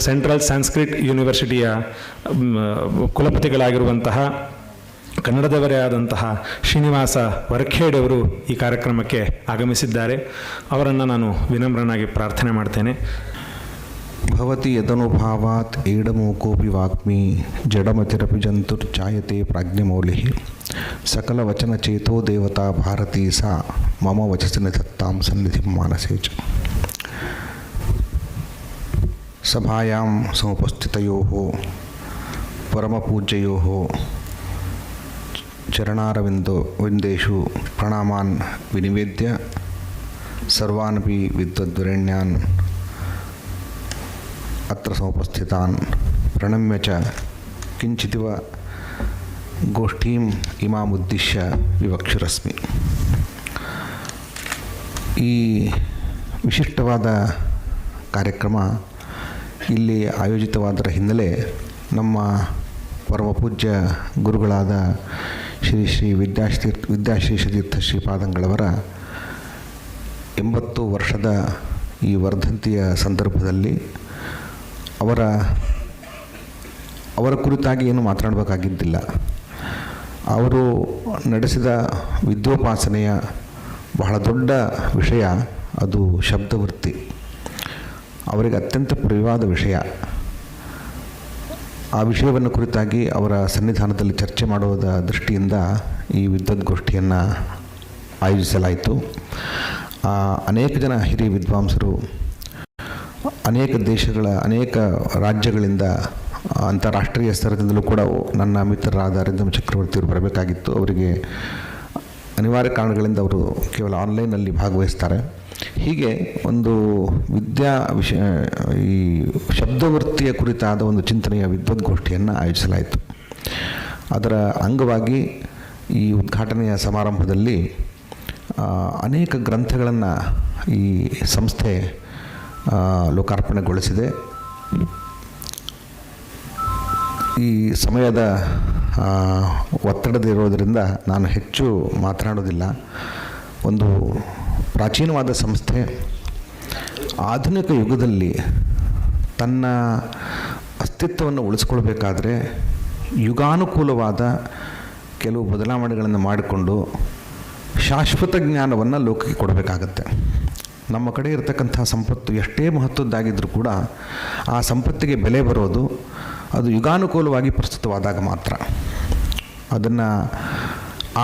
Central Sanskrit ಯೂನಿವರ್ಸಿಟಿಯ ಕುಲಪತಿಗಳಾಗಿರುವಂತಹ ಕನ್ನಡದವರೇ ಆದಂತಹ ಶ್ರೀನಿವಾಸ ವರಖೇಡ್ ಅವರು ಈ ಕಾರ್ಯಕ್ರಮಕ್ಕೆ ಆಗಮಿಸಿದ್ದಾರೆ. ಅವರನ್ನು ನಾನು ವಿನಮ್ರನಾಗಿ ಪ್ರಾರ್ಥನೆ ಮಾಡ್ತೇನೆ. ಭವತಿ ಯದನುಭಾವಾತ್ ಏಡಮೂಕೋಪಿ ವಾಗ್ಮಿ ಜಡಮತಿರಪಿ ಜಂತುರ್ಜಾಯತೆ ಪ್ರಾಜ್ಞಮೌಲಿ ಸಕಲ ವಚನ ಚೇತೋ ದೇವತಾ ಭಾರತೀ ಸಾ ಮಮ ವಚಸಿ ನಿಧತ್ತಾಂ ಸನ್ನಿಧಿಂ ಮಾನಸೇ ಚ. ಸಭಾಯಾಂ ಸಮುಪಸ್ಥಿತಯೋಃ ಪರಮಪೂಜ್ಯಯೋಃ ಚರಣಾರವಿಂದೇಷು ಪ್ರಣಾಮಾನ್ ವಿನಿವೇದ್ಯ ಸರ್ವಾನಪಿ ವಿದ್ವದ್ವರೆಣ್ಯಾನ್ ಅತ್ರ ಸಮುಪಸ್ಥಿತಾನ್ ಪ್ರಣಮ್ಯ ಚ ಕಿಂಚಿತಿವ ಗೋಷ್ಠೀಂ ಇಮಾಮುದ್ದಿಶ್ಯ ವಿವಕ್ಷುರಸ್ಮಿ. ಈ ವಿಶಿಷ್ಟವಾದ ಕಾರ್ಯಕ್ರಮ ಇಲ್ಲಿ ಆಯೋಜಿತವಾದರ ಹಿನ್ನೆಲೆ ನಮ್ಮ ಪರಮಪೂಜ್ಯ ಗುರುಗಳಾದ ಶ್ರೀ ಶ್ರೀ ವಿದ್ಯಾಶ್ರೀಷತೀರ್ಥ ಶ್ರೀಪಾದಂಗಳವರ 80 ವರ್ಷದ ಈ ವರ್ಧಂತಿಯ ಸಂದರ್ಭದಲ್ಲಿ ಅವರ ಕುರಿತಾಗಿ ಏನು ಮಾತನಾಡಬೇಕಾಗಿದ್ದಿಲ್ಲ. ಅವರು ನಡೆಸಿದ ವಿದ್ಯೋಪಾಸನೆಯ ಬಹಳ ದೊಡ್ಡ ವಿಷಯ ಅದು ಶಬ್ದವೃತ್ತಿ. ಅವರಿಗೆ ಅತ್ಯಂತ ಪ್ರಿಯವಾದ ವಿಷಯ. ಆ ವಿಷಯವನ್ನು ಕುರಿತಾಗಿ ಅವರ ಸನ್ನಿಧಾನದಲ್ಲಿ ಚರ್ಚೆ ಮಾಡುವುದ ದೃಷ್ಟಿಯಿಂದ ಈ ವಿದ್ವದ್ಗೋಷ್ಠಿಯನ್ನು ಆಯೋಜಿಸಲಾಯಿತು. ಅನೇಕ ಜನ ಹಿರಿಯ ವಿದ್ವಾಂಸರು ಅನೇಕ ದೇಶಗಳ ಅನೇಕ ರಾಜ್ಯಗಳಿಂದ ಅಂತಾರಾಷ್ಟ್ರೀಯ ಸ್ತರದಿಂದಲೂ ಕೂಡ ನನ್ನ ಮಿತ್ರರಾದ ಅರಿಂದಮ್ ಚಕ್ರವರ್ತಿಯವರು ಬರಬೇಕಾಗಿತ್ತು. ಅವರಿಗೆ ಅನಿವಾರ್ಯ ಕಾರಣಗಳಿಂದ ಅವರು ಕೇವಲ ಆನ್ಲೈನಲ್ಲಿ ಭಾಗವಹಿಸ್ತಾರೆ. ಹೀಗೆ ಒಂದು ಈ ಶಬ್ದವೃತ್ತಿಯ ಕುರಿತಾದ ಒಂದು ಚಿಂತನೆಯ ವಿದ್ವದ್ಗೋಷ್ಠಿಯನ್ನು ಆಯೋಜಿಸಲಾಯಿತು. ಅದರ ಅಂಗವಾಗಿ ಈ ಉದ್ಘಾಟನೆಯ ಸಮಾರಂಭದಲ್ಲಿ ಅನೇಕ ಗ್ರಂಥಗಳನ್ನು ಈ ಸಂಸ್ಥೆ ಲೋಕಾರ್ಪಣೆಗೊಳಿಸಿದೆ. ಈ ಸಮಯದ ಒತ್ತಡದಿರೋದರಿಂದ ನಾನು ಹೆಚ್ಚು ಮಾತನಾಡೋದಿಲ್ಲ. ಒಂದು ಪ್ರಾಚೀನವಾದ ಸಂಸ್ಥೆ ಆಧುನಿಕ ಯುಗದಲ್ಲಿ ತನ್ನ ಅಸ್ತಿತ್ವವನ್ನು ಉಳಿಸ್ಕೊಳ್ಬೇಕಾದ್ರೆ ಯುಗಾನುಕೂಲವಾದ ಕೆಲವು ಬದಲಾವಣೆಗಳನ್ನು ಮಾಡಿಕೊಂಡು ಶಾಶ್ವತ ಜ್ಞಾನವನ್ನು ಲೋಕಕ್ಕೆ ಕೊಡಬೇಕಾಗತ್ತೆ. ನಮ್ಮ ಕಡೆ ಇರತಕ್ಕಂಥ ಸಂಪತ್ತು ಎಷ್ಟೇ ಮಹತ್ವದ್ದಾಗಿದ್ದರೂ ಕೂಡ ಆ ಸಂಪತ್ತಿಗೆ ಬೆಲೆ ಬರೋದು ಅದು ಯುಗಾನುಕೂಲವಾಗಿ ಪ್ರಸ್ತುತವಾದಾಗ ಮಾತ್ರ. ಅದನ್ನು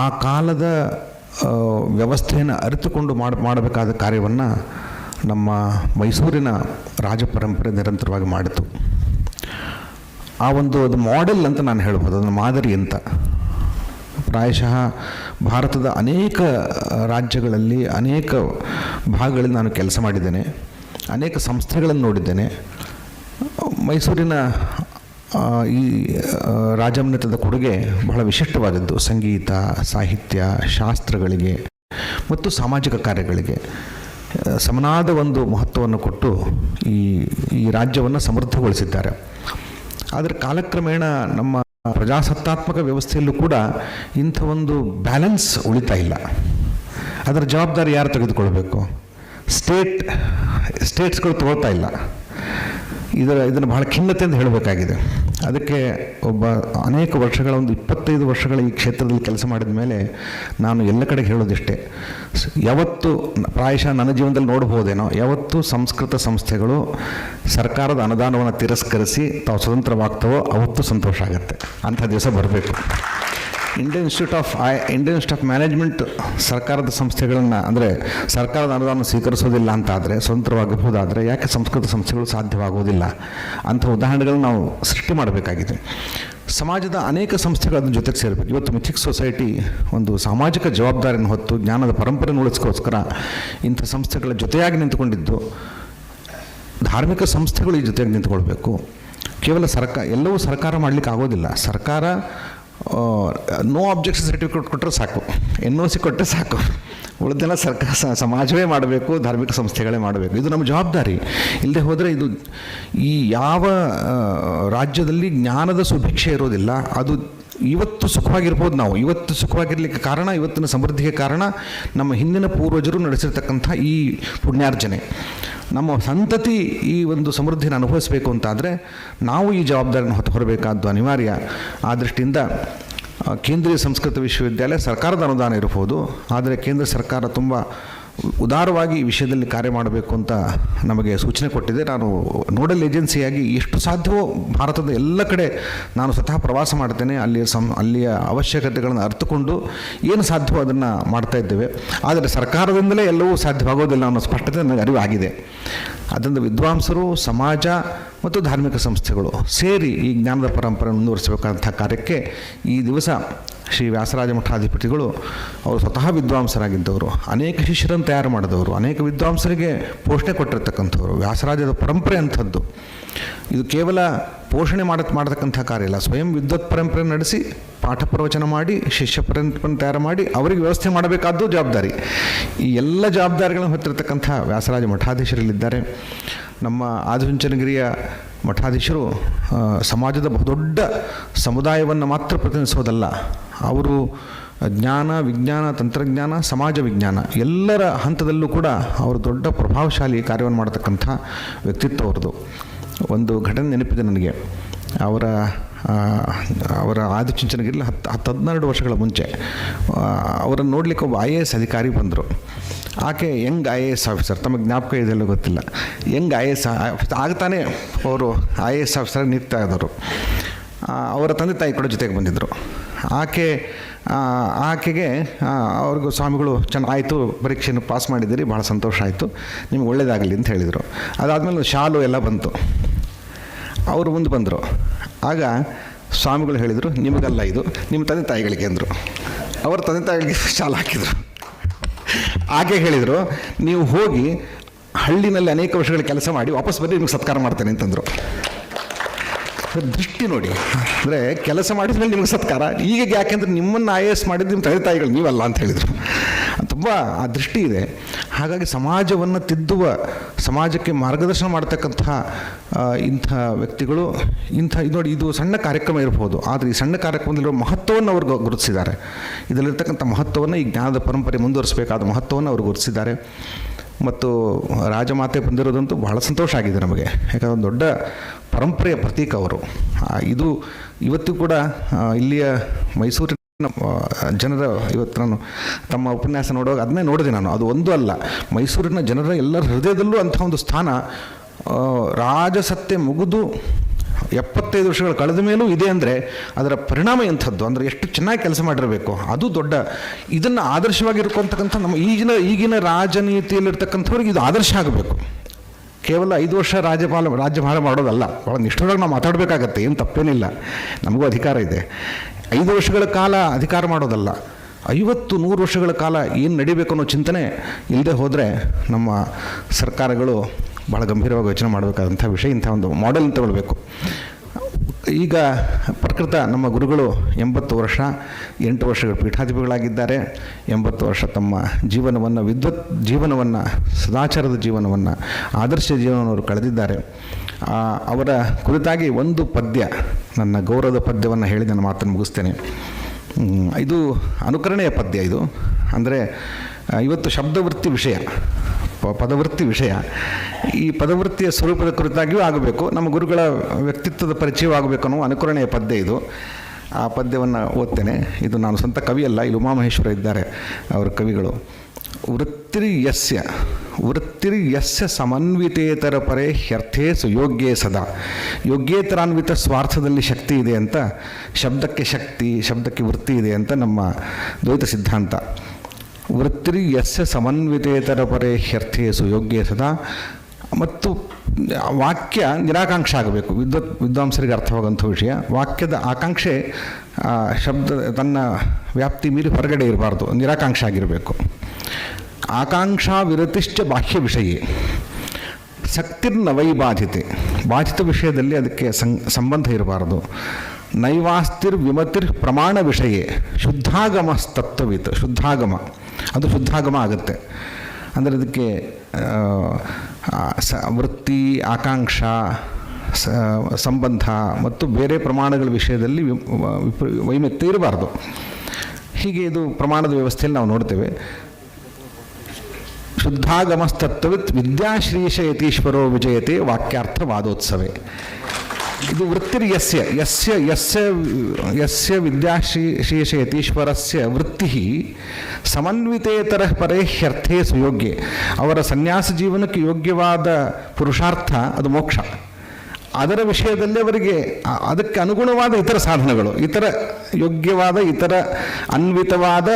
ಆ ಕಾಲದ ವ್ಯವಸ್ಥೆಯನ್ನು ಅರಿತುಕೊಂಡು ಮಾಡಬೇಕಾದ ಕಾರ್ಯವನ್ನು ನಮ್ಮ ಮೈಸೂರಿನ ರಾಜ ಪರಂಪರೆ ನಿರಂತರವಾಗಿ ಮಾಡಿತು. ಆ ಅದು ಮಾಡೆಲ್ ಅಂತ ನಾನು ಹೇಳ್ಬೋದು, ಅದನ್ನು ಮಾದರಿ ಅಂತ. ಪ್ರಾಯಶಃ ಭಾರತದ ಅನೇಕ ರಾಜ್ಯಗಳಲ್ಲಿ ಅನೇಕ ಭಾಗಗಳಲ್ಲಿ ನಾನು ಕೆಲಸ ಮಾಡಿದ್ದೇನೆ, ಅನೇಕ ಸಂಸ್ಥೆಗಳನ್ನು ನೋಡಿದ್ದೇನೆ. ಮೈಸೂರಿನ ಈ ರಾಜಮನೆತನದ ಕೊಡುಗೆ ಬಹಳ ವಿಶಿಷ್ಟವಾದದ್ದು. ಸಂಗೀತ, ಸಾಹಿತ್ಯ, ಶಾಸ್ತ್ರಗಳಿಗೆ ಮತ್ತು ಸಾಮಾಜಿಕ ಕಾರ್ಯಗಳಿಗೆ ಸಮನಾದ ಒಂದು ಮಹತ್ವವನ್ನು ಕೊಟ್ಟು ಈ ರಾಜ್ಯವನ್ನು ಸಮೃದ್ಧಗೊಳಿಸಿದ್ದಾರೆ. ಆದರೆ ಕಾಲಕ್ರಮೇಣ ನಮ್ಮ ಪ್ರಜಾಸತ್ತಾತ್ಮಕ ವ್ಯವಸ್ಥೆಯಲ್ಲೂ ಕೂಡ ಇಂಥ ಒಂದು ಬ್ಯಾಲೆನ್ಸ್ ಉಳಿತಾ ಇಲ್ಲ. ಅದರ ಜವಾಬ್ದಾರಿ ಯಾರು ತೆಗೆದುಕೊಳ್ಬೇಕು? ಸ್ಟೇಟ್ಸ್ಗಳು ತಗೊಳ್ತಾ ಇಲ್ಲ. ಇದನ್ನು ಬಹಳ ಖಿನ್ನತೆಯಿಂದ ಹೇಳಬೇಕಾಗಿದೆ. ಅದಕ್ಕೆ ಅನೇಕ ವರ್ಷಗಳ 25 ವರ್ಷಗಳ ಈ ಕ್ಷೇತ್ರದಲ್ಲಿ ಕೆಲಸ ಮಾಡಿದ ಮೇಲೆ ನಾನು ಎಲ್ಲ ಕಡೆಗೆ ಹೇಳೋದಿಷ್ಟೇ, ಯಾವತ್ತು ಪ್ರಾಯಶಃ ನನ್ನ ಜೀವನದಲ್ಲಿ ನೋಡ್ಬೋದೇನೋ, ಯಾವತ್ತು ಸಂಸ್ಕೃತ ಸಂಸ್ಥೆಗಳು ಸರ್ಕಾರದ ಅನುದಾನವನ್ನು ತಿರಸ್ಕರಿಸಿ ತಾವು ಸ್ವತಂತ್ರವಾಗ್ತವೋ ಅವತ್ತು ಸಂತೋಷ ಆಗುತ್ತೆ. ಅಂಥ ದಿವಸ ಬರಬೇಕು. ಇಂಡಿಯನ್ ಇನ್ಸ್ಟಿಟ್ಯೂಟ್ ಆಫ್ ಮ್ಯಾನೇಜ್ಮೆಂಟ್ ಸರ್ಕಾರದ ಸಂಸ್ಥೆಗಳನ್ನು, ಅಂದರೆ ಸರ್ಕಾರದ ಅನುದಾನ ಸ್ವೀಕರಿಸೋದಿಲ್ಲ ಅಂತಾದರೆ, ಸ್ವತಂತ್ರವಾಗಬಹುದಾದರೆ ಯಾಕೆ ಸಂಸ್ಕೃತ ಸಂಸ್ಥೆಗಳು ಸಾಧ್ಯವಾಗುವುದಿಲ್ಲ? ಅಂಥ ಉದಾಹರಣೆಗಳನ್ನು ನಾವು ಸೃಷ್ಟಿ ಮಾಡಬೇಕಾಗಿದೆ. ಸಮಾಜದ ಅನೇಕ ಸಂಸ್ಥೆಗಳು ಅದರ ಜೊತೆಗೆ ಸೇರಬೇಕು. ಇವತ್ತು ಮಿಥಿಕ್ಸ್ ಸೊಸೈಟಿ ಒಂದು ಸಾಮಾಜಿಕ ಜವಾಬ್ದಾರಿಯನ್ನು ಹೊತ್ತು ಜ್ಞಾನದ ಪರಂಪರೆಯನ್ನು ಉಳಿಸ್ಕೋಸ್ಕರ ಇಂಥ ಸಂಸ್ಥೆಗಳ ಜೊತೆಯಾಗಿ ನಿಂತುಕೊಂಡಿದ್ದು. ಧಾರ್ಮಿಕ ಸಂಸ್ಥೆಗಳು ಈ ಜೊತೆಗೆ ನಿಂತುಕೊಳ್ಬೇಕು. ಕೇವಲ ಎಲ್ಲವೂ ಸರ್ಕಾರ ಮಾಡಲಿಕ್ಕೆ ಆಗೋದಿಲ್ಲ. ಸರ್ಕಾರ ನೋ ಅಬ್ಜೆಕ್ಷನ್ ಸರ್ಟಿಫಿಕೇಟ್ ಕೊಟ್ಟರೆ ಸಾಕು, NOC ಕೊಟ್ಟರೆ ಸಾಕು. ಉಳಿದೆಲ್ಲ ಸರ್ಕಾರ ಸಮಾಜವೇ ಮಾಡಬೇಕು, ಧಾರ್ಮಿಕ ಸಂಸ್ಥೆಗಳೇ ಮಾಡಬೇಕು. ಇದು ನಮ್ಮ ಜವಾಬ್ದಾರಿ. ಇಲ್ಲದೆ ಹೋದರೆ ಈ ಯಾವ ರಾಜ್ಯದಲ್ಲಿ ಜ್ಞಾನದ ಸುಭಿಕ್ಷೆ ಇರೋದಿಲ್ಲ, ಅದು ಇವತ್ತು ಸುಖವಾಗಿರ್ಬೋದು. ನಾವು ಇವತ್ತು ಸುಖವಾಗಿರಲಿಕ್ಕೆ ಕಾರಣ, ಇವತ್ತಿನ ಸಮೃದ್ಧಿಗೆ ಕಾರಣ ನಮ್ಮ ಹಿಂದಿನ ಪೂರ್ವಜರು ನಡೆಸಿರ್ತಕ್ಕಂಥ ಈ ಪುಣ್ಯಾರ್ಜನೆ. ನಮ್ಮ ಸಂತತಿ ಈ ಒಂದು ಸಮೃದ್ಧಿನ ಅನುಭವಿಸಬೇಕು ಅಂತಾದರೆ ನಾವು ಈ ಜವಾಬ್ದಾರಿಯನ್ನು ಹೊರಬೇಕಾದ್ದು ಅನಿವಾರ್ಯ. ಆ ದೃಷ್ಟಿಯಿಂದ ಕೇಂದ್ರೀಯ ಸಂಸ್ಕೃತ ವಿಶ್ವವಿದ್ಯಾಲಯ ಸರ್ಕಾರದ ಅನುದಾನ ಇರಬಹುದು, ಆದರೆ ಕೇಂದ್ರ ಸರ್ಕಾರ ತುಂಬ ಉದಾರವಾಗಿ ಈ ವಿಷಯದಲ್ಲಿ ಕಾರ್ಯ ಮಾಡಬೇಕು ಅಂತ ನಮಗೆ ಸೂಚನೆ ಕೊಟ್ಟಿದೆ. ನಾನು ನೋಡಲ್ ಏಜೆನ್ಸಿಯಾಗಿ ಎಷ್ಟು ಸಾಧ್ಯವೋ ಭಾರತದ ಎಲ್ಲ ಕಡೆ ನಾನು ಸ್ವತಃ ಪ್ರವಾಸ ಮಾಡ್ತೇನೆ. ಅಲ್ಲಿಯ ಅವಶ್ಯಕತೆಗಳನ್ನು ಅರ್ಥಕೊಂಡು ಏನು ಸಾಧ್ಯವೋ ಅದನ್ನು ಮಾಡ್ತಾ ಇದ್ದೇವೆ. ಆದರೆ ಸರ್ಕಾರದಿಂದಲೇ ಎಲ್ಲವೂ ಸಾಧ್ಯವಾಗೋದಿಲ್ಲ ಅನ್ನೋ ಸ್ಪಷ್ಟತೆ ನನಗೆ ಅರಿವಾಗಿದೆ. ಅದರಿಂದ ವಿದ್ವಾಂಸರು, ಸಮಾಜ ಮತ್ತು ಧಾರ್ಮಿಕ ಸಂಸ್ಥೆಗಳು ಸೇರಿ ಈ ಜ್ಞಾನದ ಪರಂಪರೆ ಮುಂದುವರಿಸಬೇಕಾದಂಥ ಕಾರ್ಯಕ್ಕೆ ಈ ದಿವಸ ಶ್ರೀ ವ್ಯಾಸರಾಜ ಮಠಾಧಿಪತಿಗಳು ಅವರು ಸ್ವತಃ ವಿದ್ವಾಂಸರಾಗಿದ್ದವರು, ಅನೇಕ ಶಿಷ್ಯರನ್ನು ತಯಾರು ಮಾಡಿದವರು, ಅನೇಕ ವಿದ್ವಾಂಸರಿಗೆ ಪೋಷಣೆ ಕೊಟ್ಟಿರ್ತಕ್ಕಂಥವ್ರು. ವ್ಯಾಸರಾಜದ ಪರಂಪರೆ ಅಂಥದ್ದು. ಇದು ಕೇವಲ ಪೋಷಣೆ ಮಾಡತಕ್ಕಂಥ ಕಾರ್ಯ ಇಲ್ಲ, ಸ್ವಯಂ ವಿದ್ವತ್ ಪರಂಪರೆ ನಡೆಸಿ ಪಾಠ ಪ್ರವಚನ ಮಾಡಿ ಶಿಷ್ಯ ಪರಂಪರೆ ತಯಾರು ಮಾಡಿ ಅವರಿಗೆ ವ್ಯವಸ್ಥೆ ಮಾಡಬೇಕಾದ್ದು ಜವಾಬ್ದಾರಿ. ಈ ಎಲ್ಲ ಜವಾಬ್ದಾರಿಗಳನ್ನು ಹೊತ್ತಿರತಕ್ಕಂಥ ವ್ಯಾಸರಾಜ ಮಠಾಧೀಶರಲ್ಲಿದ್ದಾರೆ. ನಮ್ಮ ಆದಿಚುಂಚನಗಿರಿಯ ಮಠಾಧೀಶರು ಸಮಾಜದ ಬಹುದೊಡ್ಡ ಸಮುದಾಯವನ್ನು ಮಾತ್ರ ಪ್ರತಿನಿಧಿಸೋದಲ್ಲ, ಅವರು ಜ್ಞಾನ, ವಿಜ್ಞಾನ, ತಂತ್ರಜ್ಞಾನ, ಸಮಾಜ ವಿಜ್ಞಾನ ಎಲ್ಲರ ಹಂತದಲ್ಲೂ ಕೂಡ ಅವರು ದೊಡ್ಡ ಪ್ರಭಾವಶಾಲಿ ಕಾರ್ಯವನ್ನು ಮಾಡತಕ್ಕಂಥ ವ್ಯಕ್ತಿತ್ವ ಅವ್ರದ್ದು. ಒಂದು ಘಟನೆ ನೆನಪಿದೆ ನನಗೆ. ಅವರ ಆದಿಚುಂಚನಗಿರಿಯಲ್ಲಿ 12 ವರ್ಷಗಳ ಮುಂಚೆ ಅವರನ್ನು ನೋಡಲಿಕ್ಕೆ ಒಬ್ಬ IAS ಅಧಿಕಾರಿ ಬಂದರು. ಆಕೆ ಯಂಗ್ IAS ಆಫೀಸರ್, ತಮಗೆ ಜ್ಞಾಪಕ ಇದೆಲ್ಲ ಗೊತ್ತಿಲ್ಲ. ಯಂಗ್ IAS ಆಗ್ತಾನೆ ಅವರು IAS ಆಫೀಸರ್ ನಿಗ್ತಾ ಇದ್ದರು. ಅವರ ತಂದೆ ತಾಯಿ ಕೂಡ ಜೊತೆಗೆ ಬಂದಿದ್ದರು. ಆಕೆಗೆ ಅವ್ರಿಗೂ ಸ್ವಾಮಿಗಳು ಚೆನ್ನಾಯಿತು, ಪರೀಕ್ಷೆಯನ್ನು ಪಾಸ್ ಮಾಡಿದ್ದೀರಿ, ಭಾಳ ಸಂತೋಷ ಆಯಿತು, ನಿಮ್ಗೆ ಒಳ್ಳೆಯದಾಗಲಿ ಅಂತ ಹೇಳಿದರು. ಅದಾದಮೇಲೆ ಶಾಲು ಎಲ್ಲ ಬಂತು. ಅವರು ಮುಂದೆ ಬಂದರು. ಆಗ ಸ್ವಾಮಿಗಳು ಹೇಳಿದರು, ನಿಮಗಲ್ಲ ಇದು, ನಿಮ್ಮ ತಂದೆ ತಾಯಿಗಳಿಗೆ ಅಂದರು. ಅವರ ತಂದೆ ತಾಯಿಗಳಿಗೆ ಶಾಲು ಹಾಕಿದರು. ಆಕೆ ಹೇಳಿದರು, ನೀವು ಹೋಗಿ ಹಳ್ಳಿನಲ್ಲಿ ಅನೇಕ ವರ್ಷಗಳ ಕೆಲಸ ಮಾಡಿ ವಾಪಸ್ ಬನ್ನಿ, ನಿಮಗೆ ಸತ್ಕಾರ ಮಾಡ್ತೇನೆ ಅಂತಂದರು. ದೃಷ್ಟಿ ನೋಡಿ, ಅಂದರೆ ಕೆಲಸ ಮಾಡಿದ ಮೇಲೆ ನಿಮಗೆ ಸತ್ಕಾರ, ಈಗ ಯಾಕೆಂದರೆ ನಿಮ್ಮನ್ನು IAS ಮಾಡಿದ್ದು ನಿಮ್ಮ ತಂದೆ ತಾಯಿಗಳು, ನೀವಲ್ಲ ಅಂತ ಹೇಳಿದರು. ತುಂಬ ಆ ದೃಷ್ಟಿ ಇದೆ. ಹಾಗಾಗಿ ಸಮಾಜವನ್ನು ತಿದ್ದುವ, ಸಮಾಜಕ್ಕೆ ಮಾರ್ಗದರ್ಶನ ಮಾಡ್ತಕ್ಕಂಥ ಇಂಥ ವ್ಯಕ್ತಿಗಳು, ಇದು ನೋಡಿ, ಇದು ಸಣ್ಣ ಕಾರ್ಯಕ್ರಮ ಇರ್ಬೋದು, ಆದರೆ ಈ ಸಣ್ಣ ಕಾರ್ಯಕ್ರಮದಲ್ಲಿರೋ ಮಹತ್ವವನ್ನು ಅವರು ಗುರುತಿಸಿದ್ದಾರೆ. ಇದರಲ್ಲಿರ್ತಕ್ಕಂಥ ಮಹತ್ವವನ್ನು, ಈ ಜ್ಞಾನದ ಪರಂಪರೆ ಮುಂದುವರಿಸಬೇಕಾದ ಮಹತ್ವವನ್ನು ಅವರು ಗುರುತಿಸಿದ್ದಾರೆ. ಮತ್ತು ರಾಜಮಾತೆ ಬಂದಿರೋದಂತೂ ಬಹಳ ಸಂತೋಷ ಆಗಿದೆ ನಮಗೆ. ಯಾಕಂದರೆ ಒಂದು ದೊಡ್ಡ ಪರಂಪರೆಯ ಪ್ರತೀಕ ಅವರು. ಇದು ಇವತ್ತು ಕೂಡ ಇಲ್ಲಿಯ ಮೈಸೂರಿನ ಜನರ, ಇವತ್ತು ನಾನು ತಮ್ಮ ಉಪನ್ಯಾಸ ನೋಡುವಾಗ ಅದನ್ನೇ ನೋಡಿದೆ ನಾನು. ಅದು ಒಂದು ಅಲ್ಲ, ಮೈಸೂರಿನ ಜನರ ಎಲ್ಲರ ಹೃದಯದಲ್ಲೂ ಅಂಥ ಒಂದು ಸ್ಥಾನ ರಾಜಸತ್ತೆ ಮುಗಿದು 75 ವರ್ಷಗಳು ಕಳೆದ ಮೇಲೂ ಇದೆ ಅಂದರೆ ಅದರ ಪರಿಣಾಮ ಎಂಥದ್ದು, ಅಂದರೆ ಎಷ್ಟು ಚೆನ್ನಾಗಿ ಕೆಲಸ ಮಾಡಿರಬೇಕು. ಅದು ದೊಡ್ಡ, ಇದನ್ನು ಆದರ್ಶವಾಗಿರ್ಕೊಂತಕ್ಕಂಥ ನಮ್ಮ ಈಗಿನ ರಾಜನೀತಿಯಲ್ಲಿರ್ತಕ್ಕಂಥವ್ರಿಗೆ ಇದು ಆದರ್ಶ ಆಗಬೇಕು. ಕೇವಲ 5 ವರ್ಷ ರಾಜ್ಯಭಾರ ಮಾಡೋದಲ್ಲ, ಭಾಳ ನಿಷ್ಠರಾಗಿ ನಾವು ಮಾತಾಡಬೇಕಾಗತ್ತೆ, ಏನು ತಪ್ಪೇನಿಲ್ಲ, ನಮಗೂ ಅಧಿಕಾರ ಇದೆ. 5 ವರ್ಷಗಳ ಕಾಲ ಅಧಿಕಾರ ಮಾಡೋದಲ್ಲ, 50-100 ವರ್ಷಗಳ ಕಾಲ ಏನು ನಡಿಬೇಕು ಅನ್ನೋ ಚಿಂತನೆ ಇಲ್ಲದೆ ಹೋದರೆ ನಮ್ಮ ಸರ್ಕಾರಗಳು ಭಾಳ ಗಂಭೀರವಾಗಿ ಯೋಚನೆ ಮಾಡಬೇಕಾದಂಥ ವಿಷಯ. ಇಂಥ ಒಂದು ಮಾಡೆಲ್ ತಗೊಳ್ಬೇಕು. ಈಗ ಪ್ರಕೃತ ನಮ್ಮ ಗುರುಗಳು 80 ವರ್ಷ, 8 ವರ್ಷಗಳ ಪೀಠಾಧಿಪತಿಗಳಾಗಿದ್ದಾರೆ. 80 ವರ್ಷ ತಮ್ಮ ಜೀವನವನ್ನು, ವಿದ್ವತ್ ಜೀವನವನ್ನು, ಸದಾಚಾರದ ಜೀವನವನ್ನು, ಆದರ್ಶ ಜೀವನವನ್ನು ಅವರು ಕಳೆದಿದ್ದಾರೆ. ಅವರ ಕುರಿತಾಗಿ ಒಂದು ಪದ್ಯ, ನನ್ನ ಗೌರವದ ಪದ್ಯವನ್ನು ಹೇಳಿ ನನ್ನ ಮಾತನ್ನು ಮುಗಿಸ್ತೇನೆ. ಇದು ಅನುಕರಣೆಯ ಪದ್ಯ. ಇದು ಅಂದರೆ ಇವತ್ತು ಶಬ್ದವೃತ್ತಿ ವಿಷಯ, ಪದವೃತ್ತಿ ವಿಷಯ. ಈ ಪದವೃತ್ತಿಯ ಸ್ವರೂಪದ ಕುರಿತಾಗಿಯೂ ಆಗಬೇಕು, ನಮ್ಮ ಗುರುಗಳ ವ್ಯಕ್ತಿತ್ವದ ಪರಿಚಯವಾಗಬೇಕು ಅನ್ನೋ ಅನುಕರಣೆಯ ಪದ್ಯ ಇದು. ಆ ಪದ್ಯವನ್ನು ಓದ್ತೇನೆ. ಇದು ನಾನು ಸ್ವಂತ ಕವಿಯಲ್ಲ, ಇಲ್ಲಿ ಉಮಾಮಹೇಶ್ವರ ಇದ್ದಾರೆ ಅವರ ಕವಿಗಳು. ವೃತ್ತಿರ್ಯಸ್ಯ ಸಮನ್ವಿತೇತರ ಪರೇ ಹ್ಯರ್ಥೇ ಸುಯೋಗ್ಯೇ ಸದಾ. ಯೋಗ್ಯೇತರಾನ್ವಿತ ಸ್ವಾರ್ಥದಲ್ಲಿ ಶಕ್ತಿ ಇದೆ ಅಂತ, ಶಬ್ದಕ್ಕೆ ಶಕ್ತಿ, ಶಬ್ದಕ್ಕೆ ವೃತ್ತಿ ಇದೆ ಅಂತ ನಮ್ಮ ದ್ವೈತ ಸಿದ್ಧಾಂತ. ವೃತ್ತಿರ್ಯಸ್ಯ ಸಮನ್ವಿತೇತರ ಪರೇ ಹ್ಯರ್ಥೇ ಸುಯೋಗ್ಯೇ ಸದಾ. ಮತ್ತು ವಾಕ್ಯ ನಿರಾಕಾಂಕ್ಷ ಆಗಬೇಕು, ವಿದ್ವಾಂಸರಿಗೆ ಅರ್ಥವಾಗುವಂಥ ವಿಷಯ. ವಾಕ್ಯದ ಆಕಾಂಕ್ಷೆ ಶಬ್ದ ತನ್ನ ವ್ಯಾಪ್ತಿ ಮೀರಿ ಹೊರಗಡೆ ಇರಬಾರ್ದು, ನಿರಾಕಾಂಕ್ಷ ಆಗಿರಬೇಕು. ಆಕಾಂಕ್ಷಾ ವಿರತಿಶ್ಚ ಬಾಹ್ಯ ವಿಷಯೇ ಶಕ್ತಿರ್ನವೈಬಾಧಿತೆ. ಬಾಧಿತ ವಿಷಯದಲ್ಲಿ ಅದಕ್ಕೆ ಸಂಬಂಧ ಇರಬಾರದು. ನೈವಾಸ್ತಿರ್ ವಿಮತಿರ್ ಪ್ರಮಾಣ ವಿಷಯೇ ಶುದ್ಧಾಗಮಸ್ತತ್ವವಿತ್. ಶುದ್ಧಾಗಮ, ಅದು ಶುದ್ಧಾಗಮ ಆಗುತ್ತೆ. ಅಂದರೆ ಅದಕ್ಕೆ ವೃತ್ತಿ, ಆಕಾಂಕ್ಷ, ಸಂಬಂಧ ಮತ್ತು ಬೇರೆ ಪ್ರಮಾಣಗಳ ವಿಷಯದಲ್ಲಿ ವೈಮತ್ಯ ಇರಬಾರ್ದು. ಹೀಗೆ ಇದು ಪ್ರಮಾಣದ ವ್ಯವಸ್ಥೆಯಲ್ಲಿ ನಾವು ನೋಡ್ತೇವೆ. ಶುದ್ಧಾಗಮಸ್ತತ್ವವಿತ್ ವಿದ್ಯಾಶ್ರೀಶ ಯತೀಶ್ವರೋ ವಿಜಯತೆ ವಾಕ್ಯಾರ್ಥ ವಾದೋತ್ಸವೇ. ಇದು ವೃತ್ತಿರ್ ಯಸ್ಯ ವಿದ್ಯಾಶ್ರೀಶ ಯತೀಶ್ವರಸ್ಯ ವೃತ್ತಿ ಸಮನ್ವಿತೇತರ ಪರೇ ಹ್ಯರ್ಥೇ ಸುಯೋಗ್ಯೆ. ಅವರ ಸನ್ಯಾಸ ಜೀವನಕ್ಕೆ ಯೋಗ್ಯವಾದ ಪುರುಷಾರ್ಥ ಅದು ಮೋಕ್ಷ. ಅದರ ವಿಷಯದಲ್ಲಿ ಅವರಿಗೆ ಅದಕ್ಕೆ ಅನುಗುಣವಾದ ಇತರ ಸಾಧನಗಳು, ಇತರ ಯೋಗ್ಯವಾದ, ಇತರ ಅನ್ವಿತವಾದ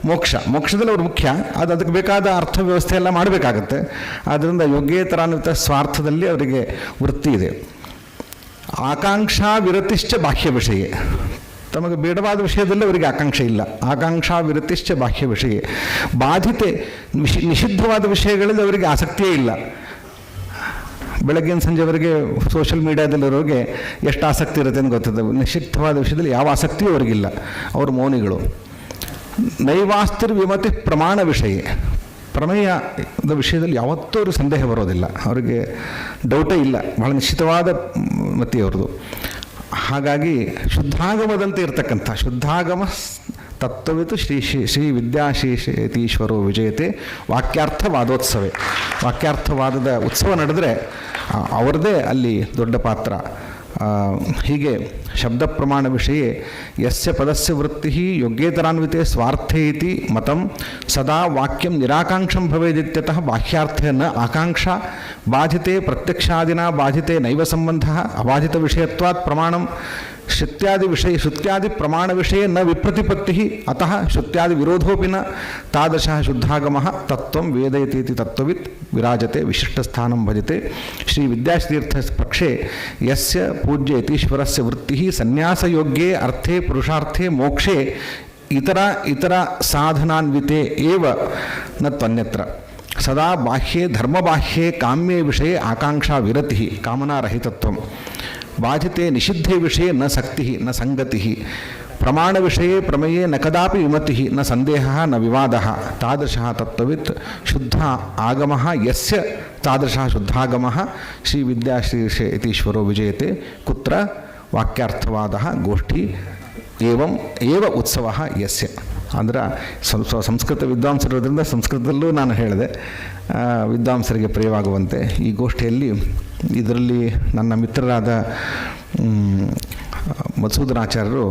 ಮೋಕ್ಷದಲ್ಲಿ ಅವರು ಮುಖ್ಯ. ಅದಕ್ಕೆ ಬೇಕಾದ ಅರ್ಥವ್ಯವಸ್ಥೆ ಎಲ್ಲ ಮಾಡಬೇಕಾಗತ್ತೆ. ಆದ್ದರಿಂದ ಯೋಗ್ಯೇತರಾನ್ವಿತ ಸ್ವಾರ್ಥದಲ್ಲಿ ಅವರಿಗೆ ವೃತ್ತಿ ಇದೆ. ಆಕಾಂಕ್ಷಾ ವಿರತಿಶ್ಚ ಬಾಹ್ಯ ವಿಷಯ. ತಮಗೆ ಬೇಡವಾದ ವಿಷಯದಲ್ಲಿ ಅವರಿಗೆ ಆಕಾಂಕ್ಷೆ ಇಲ್ಲ. ಆಕಾಂಕ್ಷಾ ವಿರತಿಶ್ಚ ಬಾಹ್ಯ ವಿಷಯ. ಬಾಧಿತೆ ನಿಷಿದ್ಧವಾದ ವಿಷಯಗಳಲ್ಲಿ ಅವರಿಗೆ ಆಸಕ್ತಿಯೇ ಇಲ್ಲ. ಬೆಳಗ್ಗಿನ ಸಂಜೆವರೆಗೆ ಸೋಷಿಯಲ್ ಮೀಡಿಯಾದಲ್ಲಿರೋರಿಗೆ ಎಷ್ಟು ಆಸಕ್ತಿ ಇರುತ್ತೆ ಅಂತ ಗೊತ್ತದೆ. ನಿಷಿದ್ಧವಾದ ವಿಷಯದಲ್ಲಿ ಯಾವ ಆಸಕ್ತಿಯೂ ಅವರಿಗಿಲ್ಲ. ಅವರು ಮೌನಿಗಳು. ನೈವಾಸ್ತಿರ್ ವಿಮತಿ ಪ್ರಮಾಣ ವಿಷಯ. ಪ್ರಮೇಯದ ವಿಷಯದಲ್ಲಿ ಯಾವತ್ತೂ ಅವರು ಸಂದೇಹ ಬರೋದಿಲ್ಲ. ಅವರಿಗೆ ಡೌಟೇ ಇಲ್ಲ. ಬಹಳ ನಿಶ್ಚಿತವಾದ ಮತಿ ಅವ್ರದ್ದು. ಹಾಗಾಗಿ ಶುದ್ಧಾಗಮದಂತೆ ಇರತಕ್ಕಂಥ ಶುದ್ಧಾಗಮ ತತ್ವವಿತು ಶ್ರೀ ವಿದ್ಯಾಶ್ರೀಶತೀಶ್ವರೋ ವಿಜಯತೆ ವಾಕ್ಯಾರ್ಥ ವಾದೋತ್ಸವೇ. ವಾಕ್ಯಾರ್ಥವಾದದ ಉತ್ಸವ ನಡೆದರೆ ಅವರದೇ ಅಲ್ಲಿ ದೊಡ್ಡ ಪಾತ್ರ. ಹೀಗೆ ಶಬ್ದ ಪ್ರಮಾಣ ವಿಷಯ ಯಸ್ಯ ಪದಸ್ಯ ವೃತ್ತಿ ಯೋಗ್ಯೇತರಾನ್ವಿತೆ ಸ್ವಾರ್ಥೇ ಇತಿ ಮತಂ ಸದಾ ವಾಕ್ಯಂ ನಿರಾಕಾಂಕ್ಷಂ ಭವೇದಿತ್ಯತಃ ಬಾಹ್ಯಾರ್ಥೇ ನ ಆಕಾಂಕ್ಷಾ ಬಾಧಿತೆ ಪ್ರತ್ಯಕ್ಷಾದಿನ ಬಾಧಿತೆ ನೈವ ಸಂಬಂಧ ಅಬಾಧಿತ ವಿಷಯತ್ವಾತ್ ಪ್ರಮಾಣಂ ಶ್ರುತ್ಯಾದಿ ಪ್ರಮಾಣ ವಿಷಯ ನ ವಿಪ್ರತಿಪತ್ತಿ ಅತಃ ಶ್ರುತ್ಯಾದಿ ವಿರೋಧೋಪಿ ನ ತಾದೃಶಃ ಶುದ್ಧಾಗಮಃ ತತ್ವಂ ವೇದಯತೀತಿ ತತ್ವವಿತ್ ವಿರಾಜತೆ ವಿಶಿಷ್ಟಸ್ಥಾನಂ ಭಜತೆ. ಶ್ರೀ ವಿದ್ಯಾಶ್ರೀತೀರ್ಥ ಪಕ್ಷೆ ಯಸ್ಯ ಪೂಜ್ಯ ಯತೀಶ್ವರಸ್ಯ ವೃತ್ತಿ ಸನ್ಯಾಸಯೋಗ್ಯೇ ಅರ್ಥೇ ಪುರುಷಾರ್ಥೇ ಮೋಕ್ಷೇ ಇತರ ಸಾಧನಾನ್ವಿತೆ ಏವ ನ ತ್ವನ್ಯತ್ರ. ಸದಾ ಬಾಹ್ಯೇ ಧರ್ಮಬಾಹ್ಯೇ ಕಾಮ್ಯೇ ವಿಷಯೇ ಆಕಾಂಕ್ಷಾ ವಿರತಿ ಕಾಮನಾರಹಿತತ್ವಂ. ಬಾಧಿತೆ ನಿಷಿದ್ಧೇ ವಿಷಯ ನ ಸಕ್ತಿ ನ ಸಂಗತಿ. ಪ್ರಮಾಣ ವಿಷಯ ಪ್ರಮೇಯೇ ನ ಕದಾಪಿ ವಿಮತಿ ನ ಸಂದೇಹ ನ ವಿವಾದ. ತಾದೃಶಃ ತತ್ವವಿತ್ ಶುದ್ಧ ಆಗಮಃ ಯಸ್ಯ ತಾದೃಶಃ ಶುದ್ಧಾಗಮಃ ಶ್ರೀ ವಿದ್ಯಾಶ್ರೀಶತೀಶ್ವರೋ ವಿಜಯತೆ. ಕುತ್ರ ವಾಕ್ಯಾರ್ಥವಾದ ಗೋಷ್ಠಿ ಏವ ಉತ್ಸವ ಯಸ್ಯ. ಅಂದ್ರೆ ಸ್ವಲ್ಪ ಸಂಸ್ಕೃತ ವಿದ್ವಾಂಸರಿರೋದ್ರಿಂದ ಸಂಸ್ಕೃತದಲ್ಲೂ ನಾನು ಹೇಳಿದೆ, ವಿದ್ವಾಂಸರಿಗೆ ಪ್ರಿಯವಾಗುವಂತೆ ಈ ಗೋಷ್ಠಿಯಲ್ಲಿ ಇದರಲ್ಲಿ ನನ್ನ ಮಿತ್ರರಾದ ಮಧುಸೂದನಾಚಾರ್ಯರು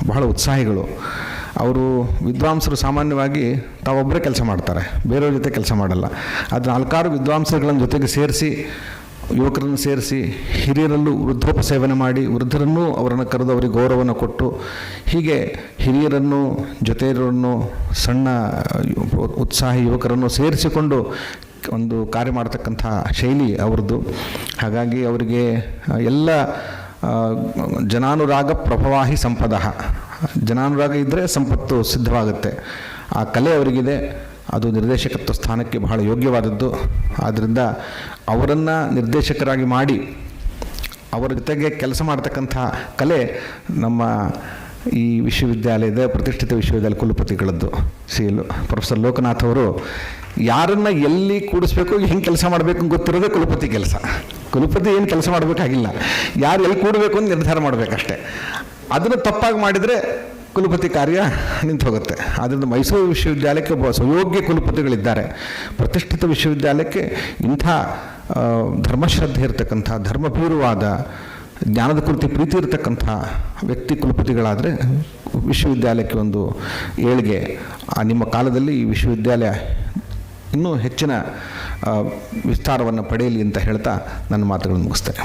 ಬಹಳ ಉತ್ಸಾಹಿಗಳು. ಅವರು ವಿದ್ವಾಂಸರು ಸಾಮಾನ್ಯವಾಗಿ ತಾವೊಬ್ಬರೇ ಕೆಲಸ ಮಾಡ್ತಾರೆ, ಬೇರೆಯವ್ರ ಜೊತೆ ಕೆಲಸ ಮಾಡಲ್ಲ. ಅದು 4 ವಿದ್ವಾಂಸರುಗಳನ್ನು ಜೊತೆಗೆ ಸೇರಿಸಿ, ಯುವಕರನ್ನು ಸೇರಿಸಿ, ಹಿರಿಯರಲ್ಲೂ ವೃದ್ಧೋಪಸೇವನೆ ಮಾಡಿ, ವೃದ್ಧರನ್ನೂ ಅವರನ್ನು ಕರೆದು ಅವರಿಗೆ ಗೌರವವನ್ನು ಕೊಟ್ಟು, ಹೀಗೆ ಹಿರಿಯರನ್ನು ಜೊತೆಯರನ್ನು ಸಣ್ಣ ಉತ್ಸಾಹಿ ಯುವಕರನ್ನು ಸೇರಿಸಿಕೊಂಡು ಒಂದು ಕಾರ್ಯ ಮಾಡತಕ್ಕಂಥ ಶೈಲಿ ಅವ್ರದ್ದು. ಹಾಗಾಗಿ ಅವರಿಗೆ ಎಲ್ಲ ಜನಾನುರಾಗ ಪ್ರಭವಾಹಿ ಸಂಪದ. ಜನಾನುರಾಗ ಇದ್ದರೆ ಸಂಪತ್ತು ಸಿದ್ಧವಾಗುತ್ತೆ. ಆ ಕಲೆ ಅವರಿಗಿದೆ. ಅದು ನಿರ್ದೇಶಕತ್ವ ಸ್ಥಾನಕ್ಕೆ ಬಹಳ ಯೋಗ್ಯವಾದದ್ದು. ಆದ್ದರಿಂದ ಅವರನ್ನು ನಿರ್ದೇಶಕರಾಗಿ ಮಾಡಿ ಅವರ ಜೊತೆಗೆ ಕೆಲಸ ಮಾಡ್ತಕ್ಕಂಥ ಕಲೆ ನಮ್ಮ ಈ ವಿಶ್ವವಿದ್ಯಾಲಯದ ಪ್ರತಿಷ್ಠಿತ ವಿಶ್ವವಿದ್ಯಾಲಯ ಕುಲಪತಿಗಳದ್ದು. ಪ್ರೊಫೆಸರ್ ಲೋಕನಾಥ್ ಅವರು ಯಾರನ್ನು ಎಲ್ಲಿ ಕೂಡಿಸ್ಬೇಕು, ಹೆಂಗೆ ಕೆಲಸ ಮಾಡಬೇಕು ಅಂತ ಗೊತ್ತಿರೋದೇ ಕುಲಪತಿ ಕೆಲಸ. ಕುಲಪತಿ ಏನು ಕೆಲಸ ಮಾಡಬೇಕಾಗಿಲ್ಲ, ಯಾರು ಎಲ್ಲಿ ಕೂಡಬೇಕು ಅಂತ ನಿರ್ಧಾರ ಮಾಡಬೇಕಷ್ಟೆ. ಅದನ್ನು ತಪ್ಪಾಗಿ ಮಾಡಿದರೆ ಕುಲಪತಿ ಕಾರ್ಯ ನಿಂತು ಹೋಗುತ್ತೆ. ಆದ್ದರಿಂದ ಮೈಸೂರು ವಿಶ್ವವಿದ್ಯಾಲಯಕ್ಕೆ ಒಬ್ಬ ಸುಯೋಗ್ಯ ಕುಲಪತಿಗಳಿದ್ದಾರೆ. ಪ್ರತಿಷ್ಠಿತ ವಿಶ್ವವಿದ್ಯಾಲಯಕ್ಕೆ ಇಂಥ ಧರ್ಮಶ್ರದ್ಧೆ ಇರತಕ್ಕಂಥ, ಧರ್ಮಪೂರ್ವವಾದ, ಜ್ಞಾನದ ಕುರಿತು ಪ್ರೀತಿ ಇರತಕ್ಕಂಥ ವ್ಯಕ್ತಿ ಕುಲಪತಿಗಳಾದರೆ ವಿಶ್ವವಿದ್ಯಾಲಯಕ್ಕೆ ಒಂದು ಏಳಿಗೆ. ನಿಮ್ಮ ಕಾಲದಲ್ಲಿ ಈ ವಿಶ್ವವಿದ್ಯಾಲಯ ಇನ್ನೂ ಹೆಚ್ಚಿನ ವಿಸ್ತಾರವನ್ನು ಪಡೆಯಲಿ ಅಂತ ಹೇಳ್ತಾ ನನ್ನ ಮಾತುಗಳನ್ನು ಮುಗಿಸ್ತೇನೆ.